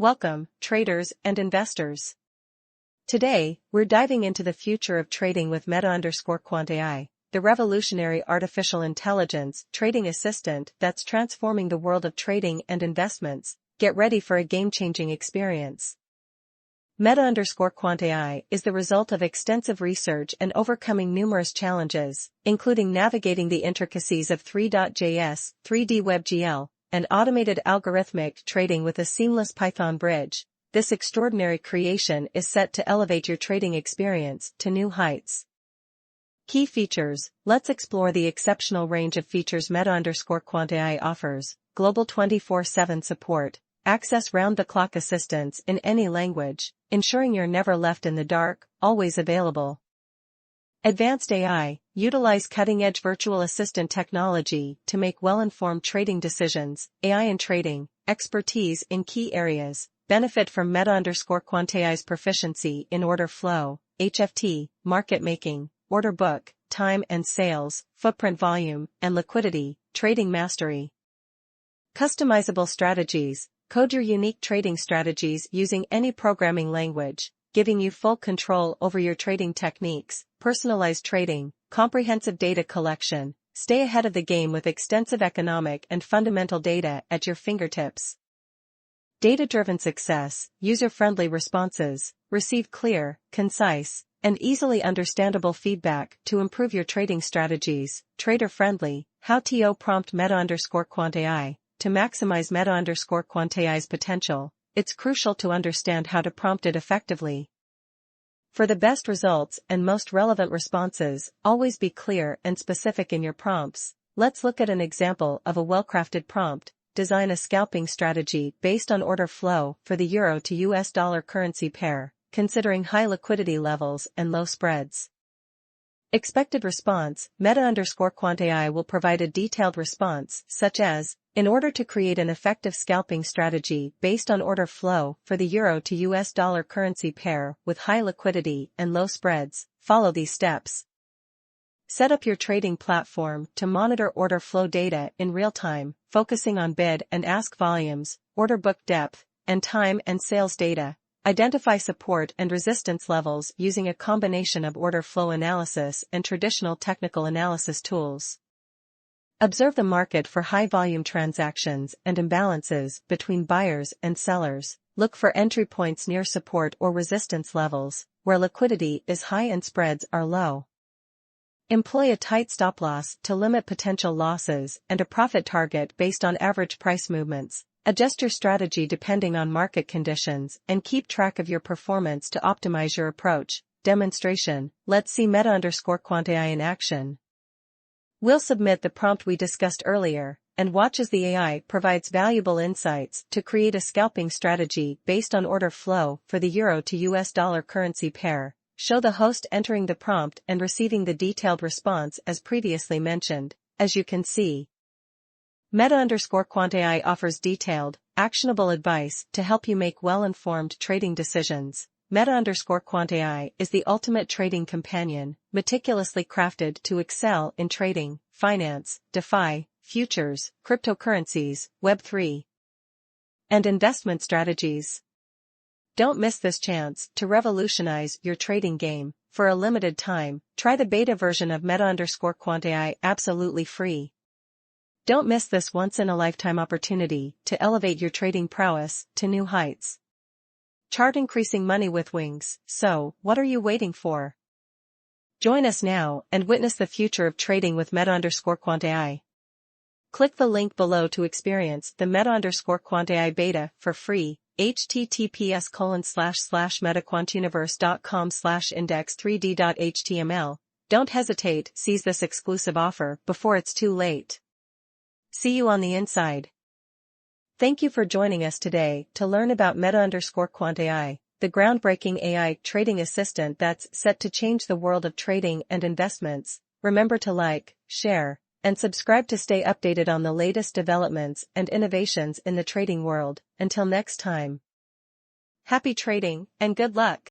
Welcome, traders and investors. Today, we're diving into the future of trading with quant-AI, the revolutionary artificial intelligence trading assistant that's transforming the world of trading and investments. Get ready for a game-changing experience. quant-AI is the result of extensive research and overcoming numerous challenges, including navigating the intricacies of three.js, 3D WebGL, and automated algorithmic trading with a seamless Python bridge. This extraordinary creation is set to elevate your trading experience to new heights. Key features. Let's explore the exceptional range of features quant-AI offers: global 24/7 support, access round-the-clock assistance in any language, ensuring you're never left in the dark, always available. Advanced AI. Utilize cutting-edge virtual assistant technology to make well-informed trading decisions. AI in trading, expertise in key areas. Benefit from quant-AI's proficiency in order flow, HFT, market making, order book, time and sales, footprint volume, and liquidity, trading mastery. Customizable strategies. Code your unique trading strategies using any programming language, giving you full control over your trading techniques. Personalized trading, comprehensive data collection. Stay ahead of the game with extensive economic and fundamental data at your fingertips. Data-driven success, user-friendly responses. Receive clear, concise, and easily understandable feedback to improve your trading strategies. Trader-friendly, how to prompt quant-AI. To maximize quant-AI's potential, it's crucial to understand how to prompt it effectively. For the best results and most relevant responses, always be clear and specific in your prompts. Let's look at an example of a well-crafted prompt. Design a scalping strategy based on order flow for the euro to US dollar currency pair, considering high liquidity levels and low spreads. Expected response. quant-AI will provide a detailed response, such as, in order to create an effective scalping strategy based on order flow for the euro to US dollar currency pair with high liquidity and low spreads, follow these steps. Set up your trading platform to monitor order flow data in real time, focusing on bid and ask volumes, order book depth, and time and sales data. Identify support and resistance levels using a combination of order flow analysis and traditional technical analysis tools. Observe the market for high-volume transactions and imbalances between buyers and sellers. Look for entry points near support or resistance levels, where liquidity is high and spreads are low. Employ a tight stop-loss to limit potential losses and a profit target based on average price movements. Adjust your strategy depending on market conditions and keep track of your performance to optimize your approach. Demonstration. Let's see quant-AI in action. We'll submit the prompt we discussed earlier, and watch as the AI provides valuable insights to create a scalping strategy based on order flow for the euro to US dollar currency pair. Show the host entering the prompt and receiving the detailed response as previously mentioned. As you can see, quant-AI offers detailed, actionable advice to help you make well-informed trading decisions. quant-AI is the ultimate trading companion, meticulously crafted to excel in trading, finance, DeFi, futures, cryptocurrencies, Web3, and investment strategies. Don't miss this chance to revolutionize your trading game. For a limited time, try the beta version of quant-AI absolutely free. Don't miss this once-in-a-lifetime opportunity to elevate your trading prowess to new heights. Chart increasing money with wings. So, what are you waiting for? Join us now and witness the future of trading with quant-AI. Click the link below to experience the quant-AI beta for free. https://metaquantuniverse.com/index3d.html. Don't hesitate, seize this exclusive offer before it's too late. See you on the inside. Thank you for joining us today to learn about quant-AI, the groundbreaking AI trading assistant that's set to change the world of trading and investments. Remember to like, share, and subscribe to stay updated on the latest developments and innovations in the trading world. Until next time. Happy trading, and good luck!